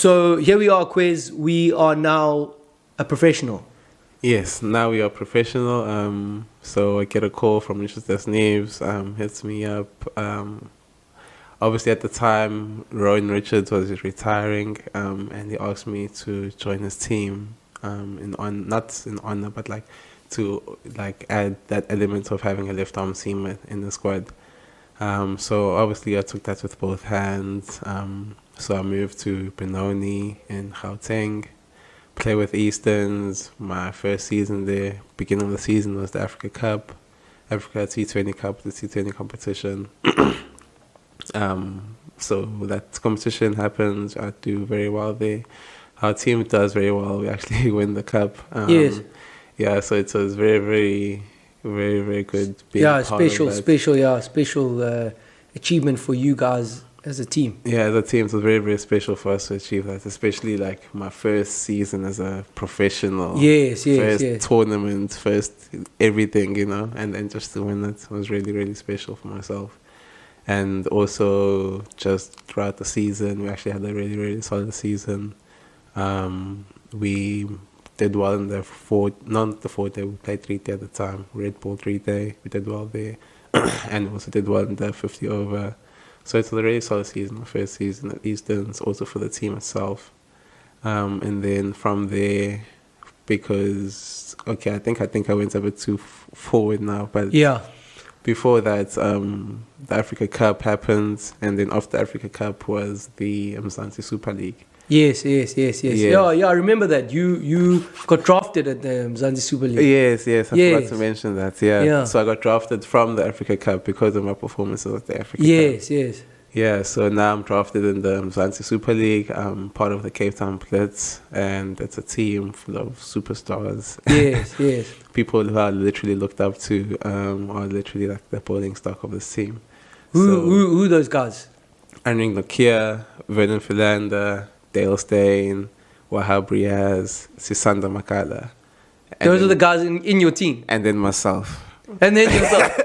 So here we are, Khwezi. We are now a professional. Yes, now we are professional. So I get a call from Richard Neves, hits me up. Obviously, at the time, Rowan Richards was retiring, and he asked me to join his team. Not in honor, but to add that element of having a left arm seamer in the squad. So obviously, I took that with both hands. So I moved to Benoni in Gauteng. Play with Easton's. My first season there, beginning of the season, was the Africa Cup, Africa T20 Cup, the T20 competition. So that competition happens. I do very well there. Our team does very well. We actually win the cup. Yes. Yeah, so it was very, very, very, very good. Special achievement for you guys as a team. Yeah, as a team, it was very, very special for us to achieve that, especially my first season as a professional. Yes. First tournament, first everything, and then just to win it was really, really special for myself. And also just throughout the season, we actually had a really, really solid season. We did well in the not the 4-day, we played 3-day at the time, Red Bull 3-day, we did well there. And also did well in the 50 over. So it's a really solid season, my first season at Easton, also for the team itself. And then from there, because, I think I went a bit too forward now, but yeah. Before that, the Africa Cup happened, and then after the Africa Cup was the Mzansi Super League. Yes. Yeah, I remember that. You got drafted at the Mzansi Super League. Yes, I forgot to mention that, yeah. So I got drafted from the Africa Cup because of my performances at the Africa Cup. Yes. Yeah, so now I'm drafted in the Mzansi Super League. I'm part of the Cape Town Blitz, and it's a team full of superstars. Yes. People who I literally looked up to are literally like the bowling stock of this team. Who those guys? Anring Nokia, Vernon Philander, Dale Steyn, Wahab Riaz, Sisanda Makala. Those are the guys in your team? And then myself. And then yourself.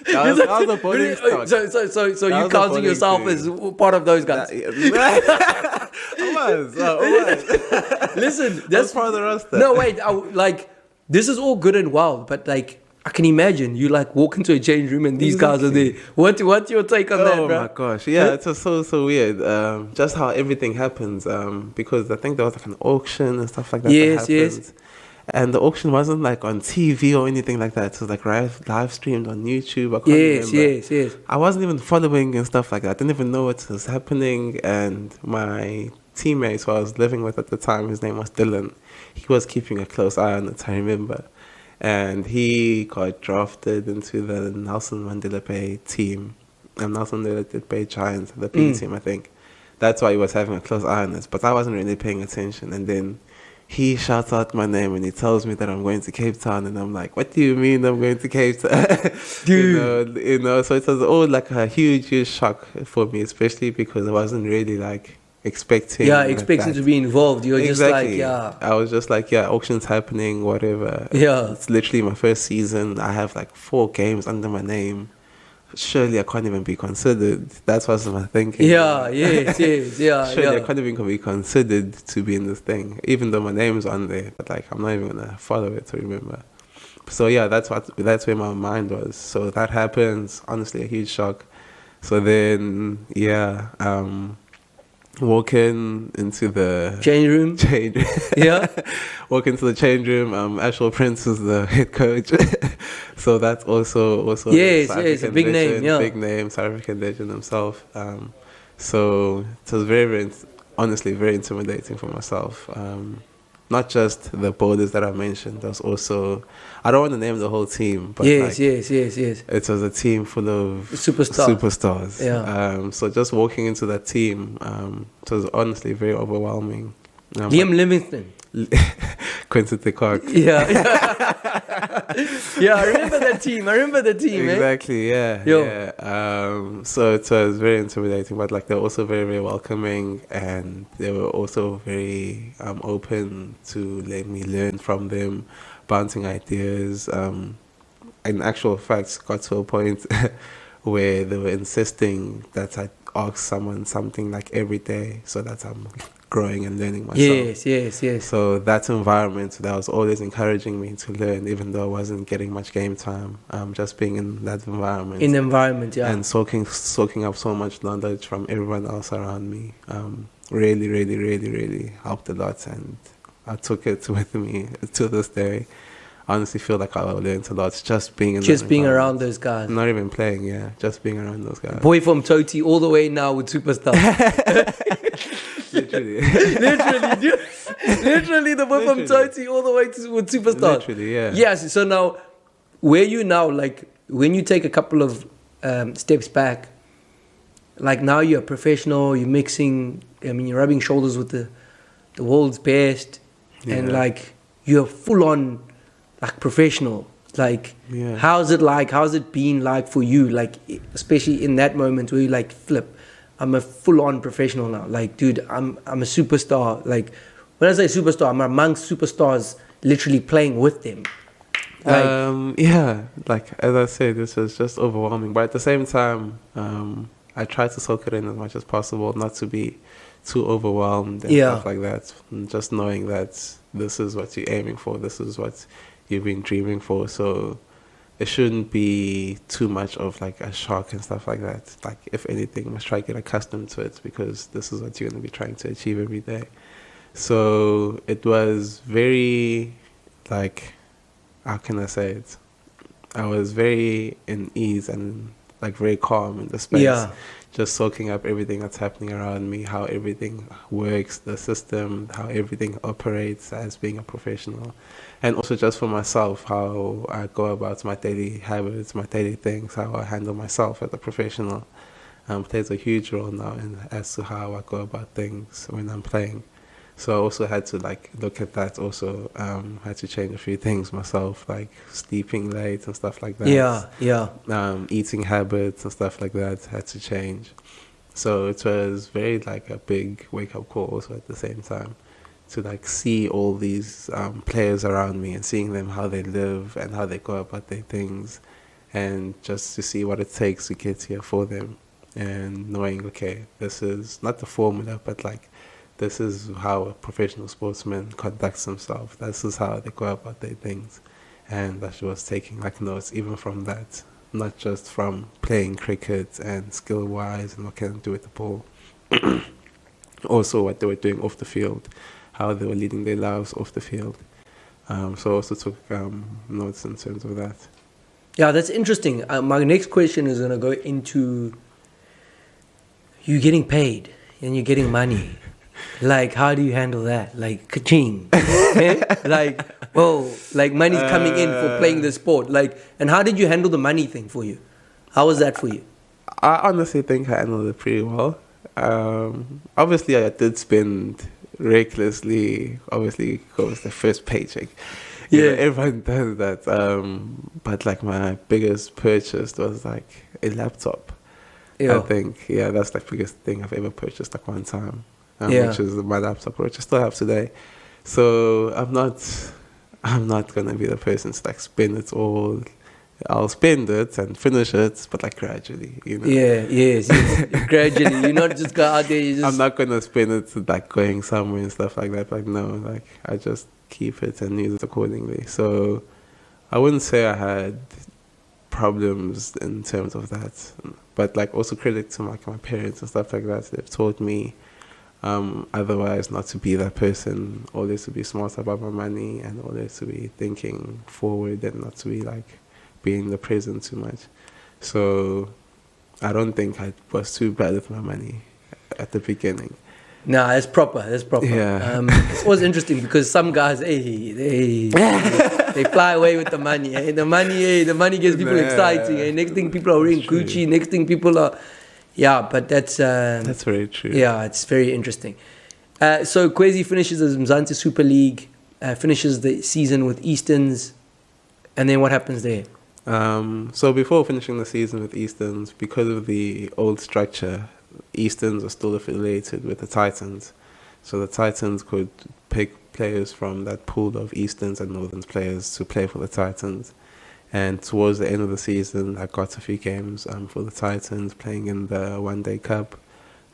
That was a bowling stock. So you counting yourself as part of those guys? I was. Listen, that's part of the roster. No, wait. This is all good and well, but I can imagine you walk into a change room and these guys are there. What's your take on that, bro? Oh my gosh, yeah, it's just so weird. Just how everything happens. Because I think there was an auction and stuff like that. Yes. And the auction wasn't on TV or anything like that. It was live streamed on YouTube. I can't remember. Yes. I wasn't even following and stuff like that. I didn't even know what was happening. And my teammate who I was living with at the time, his name was Dylan. He was keeping a close eye on it, I remember. And he got drafted into the Nelson Mandela Bay team. And Nelson Mandela Bay Giants, the P team, I think. That's why he was having a close eye on this. But I wasn't really paying attention. And then he shouts out my name and he tells me that I'm going to Cape Town. And I'm like, what do you mean I'm going to Cape Town? Dude. So it was all a huge shock for me, especially because I wasn't really expecting to be involved. You were exactly. just I was just auctions happening, whatever. Yeah. It's literally my first season. I have 4 games under my name. Surely I can't even be considered. That's what's my thinking. Yes. Surely I can't even be considered to be in this thing, even though my name's on there. But I'm not even gonna follow it to remember. So yeah, that's where my mind was. So that happens. Honestly, a huge shock. So then walking into the change room. Yeah. Walk into the change room. Ashwell Prince is the head coach. So that's also yes, a big legend, name, yeah. Big name, South African legend himself. So it was very, very, honestly, very intimidating for myself. Not just the bowlers that I mentioned. There was also, I don't want to name the whole team, but yes. It was a team full of superstars. Yeah. So just walking into that team, it was honestly very overwhelming. Liam Livingston. Quinton de Kock. Yeah. Yeah, I remember the team. Exactly, Yeah. So it was very intimidating, but they were also very, very welcoming, and they were also very open to let me learn from them, bouncing ideas. In actual fact, got to a point where they were insisting that I ask someone something every day, so that I'm growing and learning myself. Yes. So that environment that was always encouraging me to learn, even though I wasn't getting much game time. Just being in that environment. In the environment, yeah. And soaking up so much knowledge from everyone else around me. Really, really, really, really helped a lot, and I took it with me to this day. I honestly feel like I learned a lot just being around those guys. Not even playing, just being around those guys. Boy from Toti all the way now with Superstar. Literally. Literally the boy from Toti all the way with Superstar. Literally, yeah. Yes, so now, where you now, like, when you take a couple of steps back, like now you're a professional, you're mixing, I mean, you're rubbing shoulders with the world's best, and like, you're full on, like, professional. Like, how's it been like for you, like, especially in that moment where you like, flip, I'm a full-on professional now. Like, dude, I'm a superstar. Like, when I say superstar, I'm amongst superstars, literally playing with them. Like, like as I said, this was just overwhelming. But at the same time, I try to soak it in as much as possible, not to be too overwhelmed and stuff like that. And just knowing that this is what you're aiming for, this is what you've been dreaming for. So it shouldn't be too much of like a shock and stuff like that. Like, if anything, you must try to get accustomed to it, because this is what you're going to be trying to achieve every day. So it was very, like, how can I say it? I was very in ease and like very calm in the space. Just soaking up everything that's happening around me, how everything works, the system, how everything operates as being a professional. And also just for myself, how I go about my daily habits, my daily things, how I handle myself as a professional. Plays a huge role now as to how I go about things when I'm playing. So I also had to like look at that also. Had to change a few things myself, like sleeping late and stuff like that. Eating habits and stuff like that had to change. So it was very like a big wake up call also at the same time, to like see all these players around me and seeing them, how they live and how they go about their things, and just to see what it takes to get here for them, and knowing, okay, this is not the formula, but like, this is how a professional sportsman conducts himself. This is how they go about their things. And that she was taking like notes even from that, not just from playing cricket and skill-wise and what can I do with the ball. Also what they were doing off the field, how they were leading their lives off the field. So I also took notes in terms of that. Yeah, that's interesting. My next question is going to go into you getting paid and you're getting money. Like, how do you handle that? Like, ka-ching. Like, whoa, like money's coming in for playing the sport. Like, and how did you handle the money thing for you? How was that for you? I honestly think I handled it pretty well. Obviously, I did spend recklessly, obviously, because it was the first paycheck. You know, everyone does that. But like my biggest purchase was like a laptop. I think, that's the biggest thing I've ever purchased like one time. Which is my laptop, which I still have today. So I'm not gonna be the person to like spend it all. I'll spend it and finish it, but like gradually, you know. Yes. Gradually, you're not just go out there. I'm not gonna spend it like going somewhere and stuff like that. Like no, like I just keep it and use it accordingly. So I wouldn't say I had problems in terms of that, but like also credit to like my parents and stuff like that. They've taught me. Otherwise, not to be that person, always to be smart about my money and always to be thinking forward and not to be like being in the present too much. So I don't think I was too bad with my money at the beginning. Nah, that's proper. Yeah. It's always interesting because some guys, they fly away with the money. The money gets people exciting. Next thing people are wearing Gucci. Next thing people are... Yeah, but that's very true. Yeah, it's very interesting. So Khwezi finishes the Mzansi Super League, finishes the season with Easton's, and then what happens there? So before finishing the season with Easton's, because of the old structure, Easton's are still affiliated with the Titans. So the Titans could pick players from that pool of Easton's and Northern's players to play for the Titans. And towards the end of the season, I got a few games for the Titans, playing in the One Day Cup.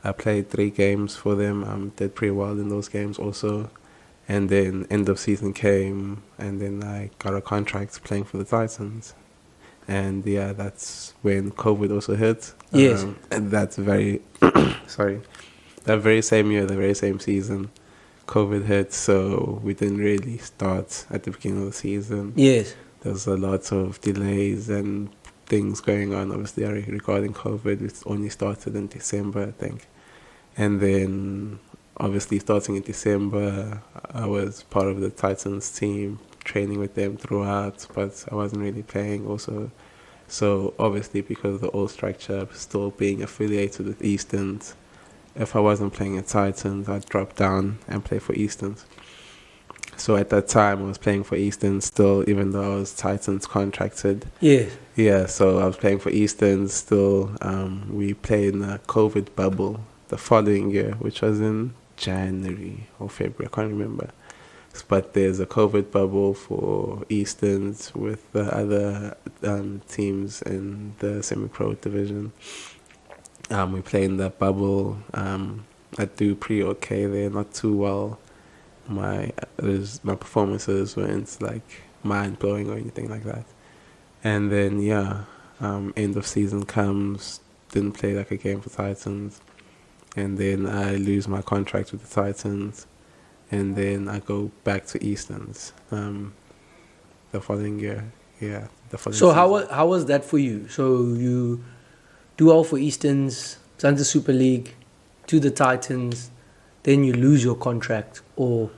I played 3 games for them. Did pretty well in those games also. And then end of season came, and then I got a contract playing for the Titans. And yeah, that's when COVID also hit. Yes. And that's very, sorry, that very same year, the very same season, COVID hit. So we didn't really start at the beginning of the season. Yes. There was a lot of delays and things going on, obviously, regarding COVID. It only started in December, I think. And then, obviously, starting in December, I was part of the Titans team, training with them throughout, but I wasn't really playing also. So, obviously, because of the old structure, still being affiliated with Easton, if I wasn't playing at Titans, I'd drop down and play for Easton. So at that time, I was playing for Easton still, even though I was Titans contracted. Yes. Yeah, so I was playing for Easton still. We played in a COVID bubble the following year, which was in January or February, I can't remember. But there's a COVID bubble for Eastons with the other teams in the semi-pro division. We play in that bubble. I do pretty okay there, not too well. My performances weren't like mind blowing or anything like that. And then end of season comes, didn't play like a game for Titans, and then I lose my contract with the Titans, and then I go back to Easton's the following year. Yeah, the following. So season. how was that for you? So you do well for Easton's, Santa Super League, to the Titans, then you lose your contract, or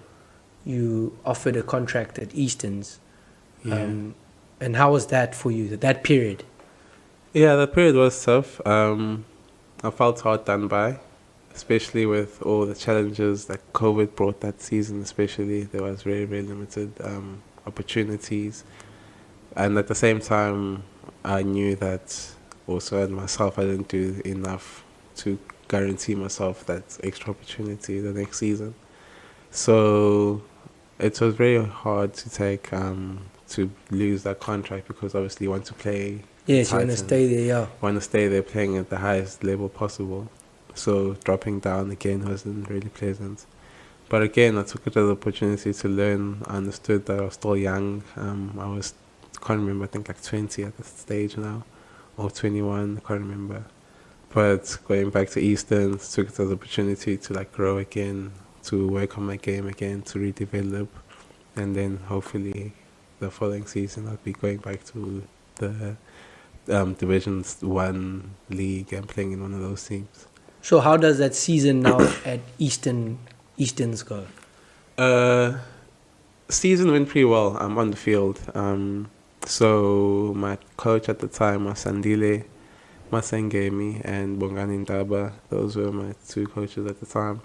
you offered a contract at Easton's. Yeah. And how was that for you, that period? Yeah, that period was tough. I felt hard done by, especially with all the challenges that COVID brought that season. Especially, there was very, very limited opportunities, and at the same time, I knew that also as myself, I didn't do enough to guarantee myself that extra opportunity the next season. So it was very hard to take to lose that contract, because obviously you want to play. Yes, you want to stay there, yeah. Want to stay there playing at the highest level possible. So dropping down again wasn't really pleasant. But again, I took it as an opportunity to learn. I understood that I was still young. Can't remember, I think like 20 at this stage now, or 21, I can't remember. But going back to Easton, took it as an opportunity to like grow again, to work on my game again, to redevelop, and then hopefully the following season I'll be going back to the Division 1 league and playing in one of those teams. So how does that season now at Easton's go? Season went pretty well. I'm on the field. So my coach at the time was Sandile Masengemi and Bongani Ndaba. Those were my 2 coaches at the time.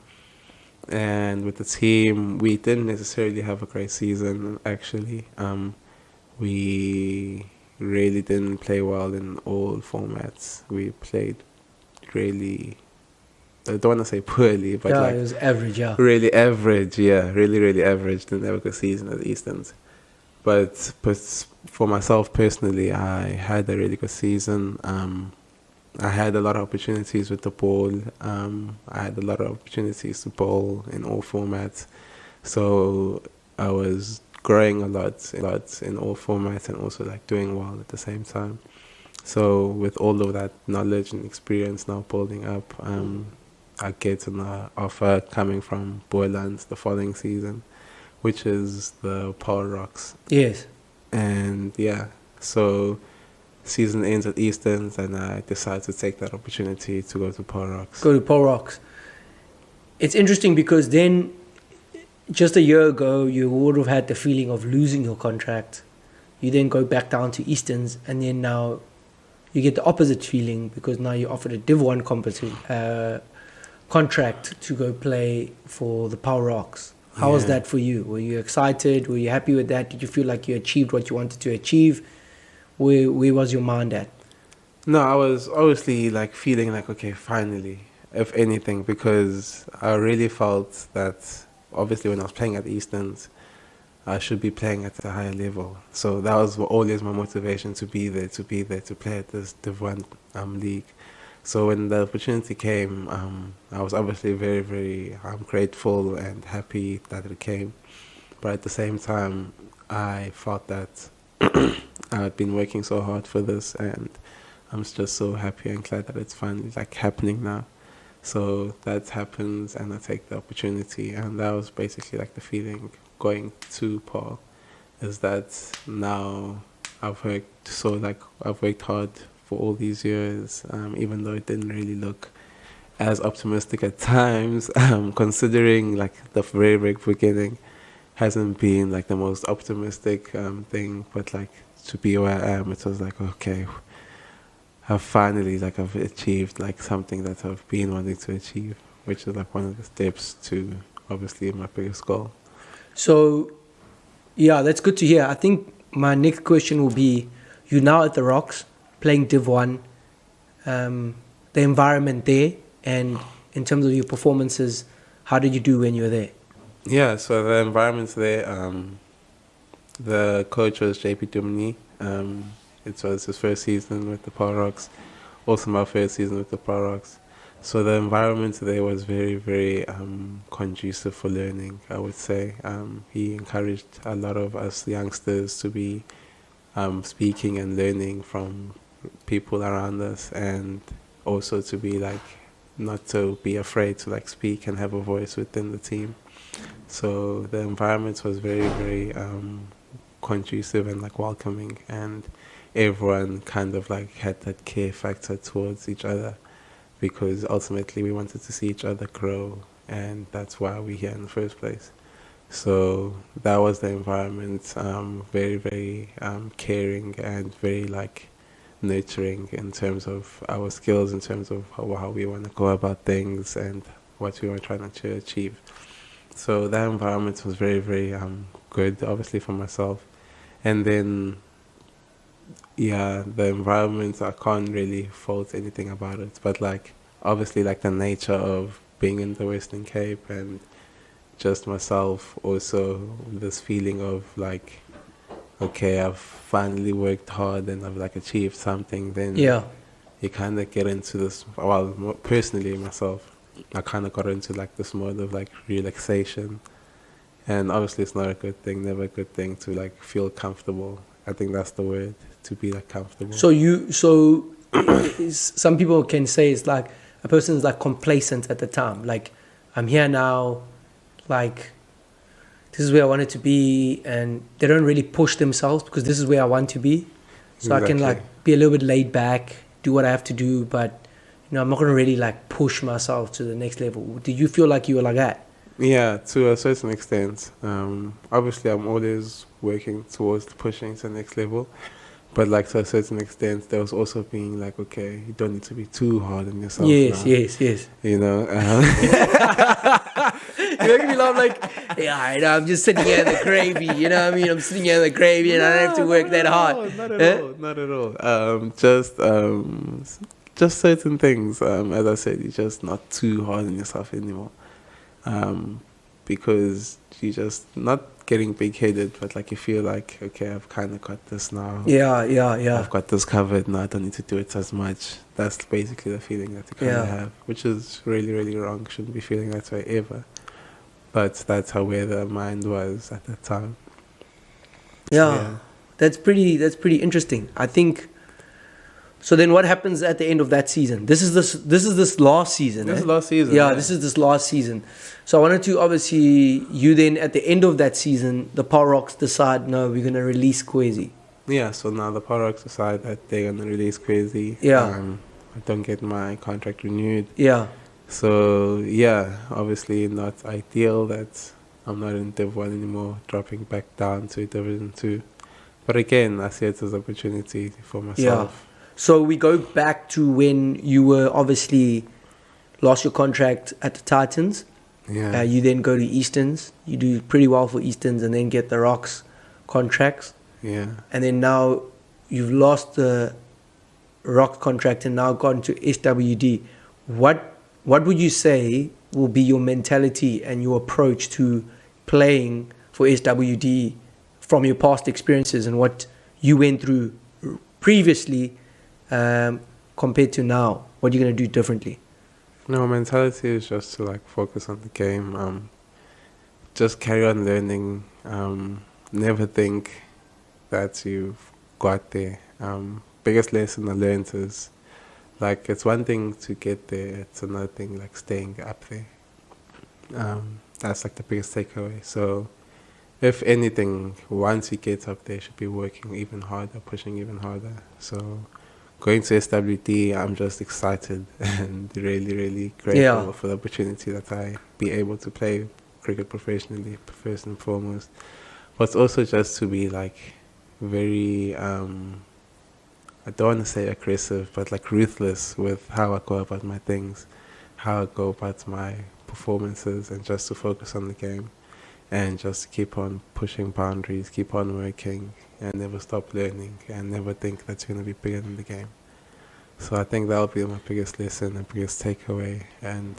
And with the team, we didn't necessarily have a great season, actually. We really didn't play well in all formats. We played really, I don't want to say poorly, but it was average, yeah. Really average, yeah. Really, really average. Didn't have a good season at Easton's. But for myself personally, I had a really good season. I had a lot of opportunities with the ball. I had a lot of opportunities to bowl in all formats. So I was growing a lot in all formats, and also like doing well at the same time. So with all of that knowledge and experience now building up, I get an offer coming from Boylands the following season, which is the Power Rocks. Yes. And so season ends at Easton's, and I decided to take that opportunity to go to Power Rocks. Go to Power Rocks. It's interesting because then, just a year ago, you would have had the feeling of losing your contract. You then go back down to Easton's, and then now you get the opposite feeling, because now you're offered a Div 1 contract to go play for the Power Rocks. How was that for you? Were you excited? Were you happy with that? Did you feel like you achieved what you wanted to achieve? Where was your mind at? No, I was obviously like feeling like, okay, finally, if anything, because I really felt that obviously when I was playing at Easton's, I should be playing at a higher level. So that was always my motivation, to be there, to play at this Div 1 league. So when the opportunity came, I was obviously very, very grateful and happy that it came. But at the same time, I felt that I'd been working so hard for this, and I'm just so happy and glad that it's finally like happening now. So that happens, and I take the opportunity, and that was basically like the feeling going to Paul, is that now I've worked hard for all these years, even though it didn't really look as optimistic at times, considering like the very, very beginning hasn't been like the most optimistic thing, but like to be where I am, it was like, okay, I've achieved like something that I've been wanting to achieve, which is like one of the steps to obviously my biggest goal. So, yeah, that's good to hear. I think my next question will be, you're now at the Rocks, playing Div 1, the environment there, and in terms of your performances, how did you do when you were there? Yeah, so the environment there, the coach was JP Dumini. It was his first season with the Power Rocks, also my first season with the Power Rocks. So the environment there was very, very conducive for learning, I would say. He encouraged a lot of us youngsters to be speaking and learning from people around us, and also to be like, not to be afraid to like speak and have a voice within the team. So the environment was very, very conducive and like welcoming, and everyone kind of like had that care factor towards each other, because ultimately we wanted to see each other grow, and that's why we're here in the first place. So that was the environment, very, very caring and very like nurturing in terms of our skills, in terms of how we want to go about things and what we were trying to achieve. So that environment was very, very good, obviously for myself. And then, yeah, the environment, I can't really fault anything about it. But like, obviously like the nature of being in the Western Cape, and just myself also, this feeling of like, okay, I've finally worked hard and I've like achieved something, then Yeah. you kind of get into this, well, personally myself, I kind of got into like this mode of like relaxation. And obviously it's not a good thing, never a good thing to like feel comfortable. I think that's the word, to be like comfortable. So some people can say it's like a person is like complacent at the time. Like, I'm here now, like, this is where I wanted to be, and they don't really push themselves because this is where I want to be. So exactly. I can like be a little bit laid back, do what I have to do, but I'm not going to really like push myself to the next level. Did you feel like you were like that? Yeah, to a certain extent. Obviously, I'm always working towards pushing to the next level. But like to a certain extent, there was also being like, okay, you don't need to be too hard on yourself. Yes. You know? You make me laugh like, yeah, I'm just sitting here in the gravy, you know what I mean? I'm sitting here in the gravy and I don't have to work that hard. Not at all. Just certain things, as I said, you're just not too hard on yourself anymore. Because you're just not getting big-headed, but like you feel like, okay, I've kind of got this now. Yeah. I've got this covered now. I don't need to do it as much. That's basically the feeling that you kind of have, which is really, really wrong. Shouldn't be feeling that way ever. But that's where the mind was at that time. Yeah. That's pretty interesting. I think. So then, what happens at the end of that season? This is this last season. This is last season. Yeah, this is this last season. So I wanted to, obviously, you then at the end of that season, the Power Rocks decide, no, we're gonna release Khwezi. Yeah. So now the Power Rocks decide that they're gonna release Khwezi. Yeah. I don't get my contract renewed. Yeah. So yeah, obviously not ideal that I'm not in Div 1 anymore, dropping back down to Division 2. But again, I see it as an opportunity for myself. Yeah. So we go back to when you were obviously lost your contract at the Titans. Yeah. You then go to Easton's. You do pretty well for Easton's and then get the Rocks contracts. Yeah. And then now you've lost the Rock contract and now gone to SWD. What would you say will be your mentality and your approach to playing for SWD from your past experiences and what you went through previously compared to now? What are you going to do differently? No, mentality is just to like focus on the game. Just carry on learning. Never think that you've got there. Biggest lesson I learned is like it's one thing to get there, it's another thing like staying up there. That's like the biggest takeaway. So if anything, once you get up there, you should be working even harder, pushing even harder. So going to SWT, I'm just excited and really, really grateful for the opportunity that I be able to play cricket professionally, first and foremost. But also just to be like very, I don't want to say aggressive, but like ruthless with how I go about my things, how I go about my performances, and just to focus on the game and just keep on pushing boundaries, keep on working, and never stop learning, and never think that you're going to be bigger than the game. So I think that'll be my biggest lesson and biggest takeaway, and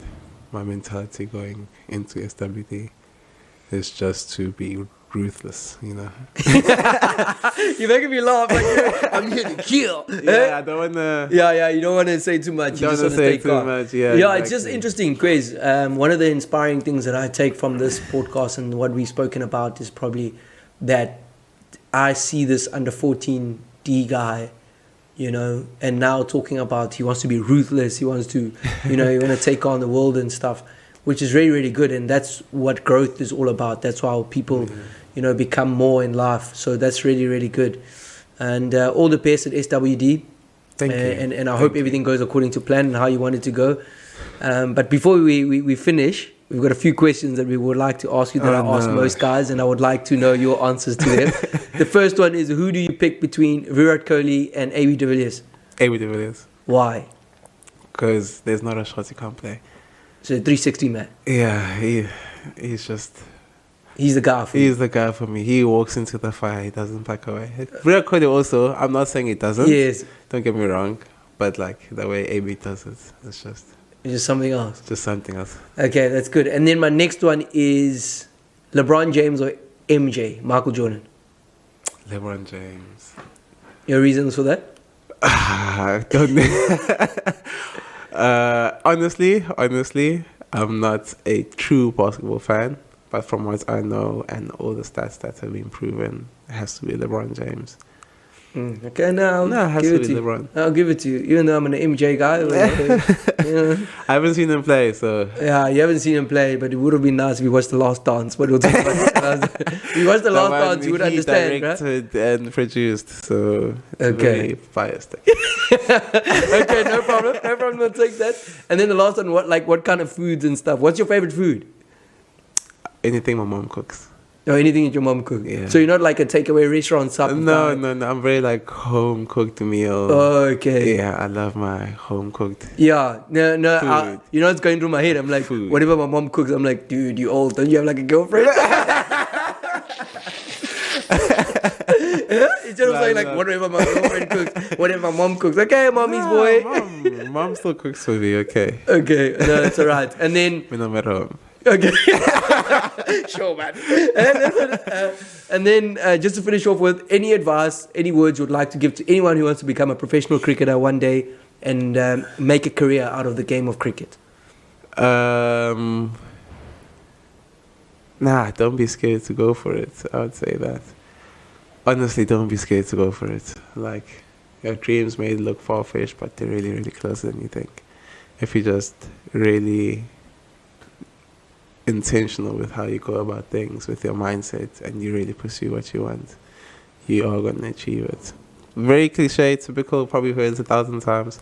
my mentality going into SWT is just to be ruthless, you know. You're making me laugh. Like, I'm here to kill. Yeah, I don't want to. Yeah, you don't want to say too much. You Don't just want want to to say take too off. much. Yeah, Yeah, exactly. it's just interesting, Khwezi. One of the inspiring things that I take from this podcast and what we've spoken about is probably that I see this under 14D guy, you know, and now talking about he wants to be ruthless, he wants to, you know, he want to take on the world and stuff, which is really, really good. And that's what growth is all about. That's how people, you know, become more in life. So that's really, really good. And all the best at SWT. Thank you. And I hope everything goes according to plan and how you want it to go. But before we finish, we've got a few questions that we would like to ask you that I ask most guys, and I would like to know your answers to them. The first one is, who do you pick between Virat Kohli and AB de Villiers? AB de Villiers. Why? Because there's not a shot he can't play. So 360 man. Yeah, he's just... He's the guy for you. He's the guy for me. He walks into the fire. He doesn't back away. Virat Kohli also, I'm not saying he doesn't. Yes. Don't get me wrong. But like the way AB does it, it's just something else. just something else. Okay, that's good. And then my next one is LeBron James or MJ, Michael Jordan. LeBron James. Your reasons for that? Don't honestly, I'm not a true basketball fan. But from what I know and all the stats that have been proven, it has to be LeBron James. Okay, now No, it has to be LeBron. I'll give it to you. Even though I'm an MJ guy. You know. I haven't seen him play, so... Yeah, you haven't seen him play, but it would have been nice if you watched The Last Dance. But we'll talk about it. If you watched The Last Dance, you would understand, right? He directed and produced, so it's Okay. very biased. Okay, no problem. No problem, I'll take that. And then the last one, what kind of foods and stuff? What's your favorite food? Anything my mom cooks. Or anything that your mom cooks? Yeah. So you're not like a takeaway restaurant type of guy? No. I'm very like home cooked meal. Okay. Yeah, I love my home cooked. Yeah, no, Food. you know what's going through my head? I'm like, Food. whatever my mom cooks, I'm like, dude, you old, don't you have like a girlfriend? Instead of saying like, whatever my girlfriend cooks, whatever my mom cooks. Okay, mommy's boy. Mom still cooks for me, okay. Okay, no, that's alright. And then, When I'm at home. okay. Sure, man. And then just to finish off with, any advice, any words you would like to give to anyone who wants to become a professional cricketer one day and make a career out of the game of cricket? Nah, don't be scared to go for it. I would say that. Honestly, don't be scared to go for it. Like, your dreams may look far-fetched, but they're really, really closer than you think. If you just really intentional with how you go about things, with your mindset, and you really pursue what you want, you are going to achieve it. Very cliche, typical, probably heard it 1,000 times,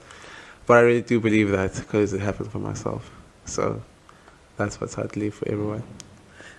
but I really do believe that because it happened for myself. So that's what I'd leave for everyone.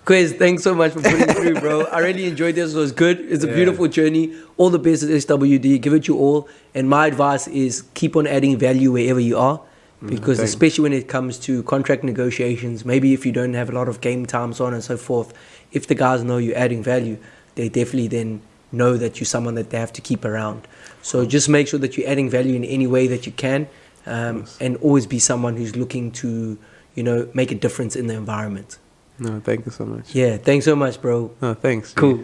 Khwezi, thanks so much for putting through, bro. I really enjoyed this. It was good. It's a beautiful journey. All the best at SWT. Give it your all. And my advice is keep on adding value wherever you are. Because especially when it comes to contract negotiations, maybe if you don't have a lot of game time, so on and so forth, if the guys know you're adding value, they definitely then know that you're someone that they have to keep around. So just make sure that you're adding value in any way that you can, and always be someone who's looking to, you know, make a difference in the environment. No, thank you so much. Yeah, thanks so much, bro. No, thanks. Cool.